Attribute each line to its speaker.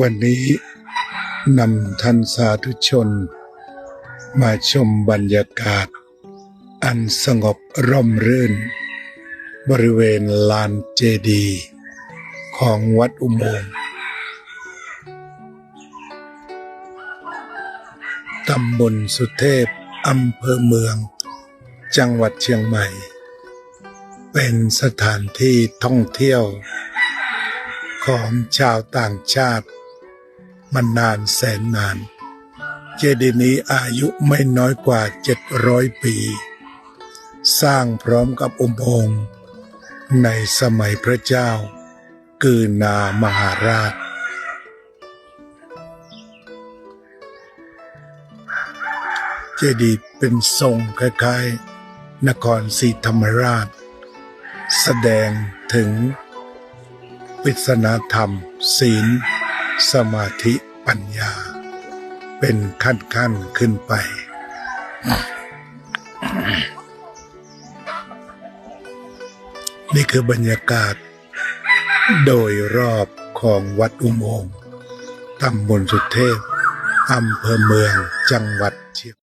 Speaker 1: วันนี้นำท่านสาธุชนมาชมบรรยากาศอันสงบร่มรื่นบริเวณลานเจดีย์ของวัดอุโมงค์ตำบลสุเทพอำเภอเมืองจังหวัดเชียงใหม่เป็นสถานที่ท่องเที่ยวของชาวต่างชาติมานานแสนนานเจดีย์นี้อายุไม่น้อยกว่า700 ปีสร้างพร้อมกับอุโมงค์ในสมัยพระเจ้ากือนามหาราชเจดีย์เป็นทรงคล้ายๆนครศรีธรรมราชแสดงถึงปริศนาธรรมศีลสมาธิปัญญาเป็นขั้นๆขึ้นไปนี่คือบรรยากาศโดยรอบของวัดอุโมงค์ตำบลสุเทพอำเภอเมืองจังหวัดเชียง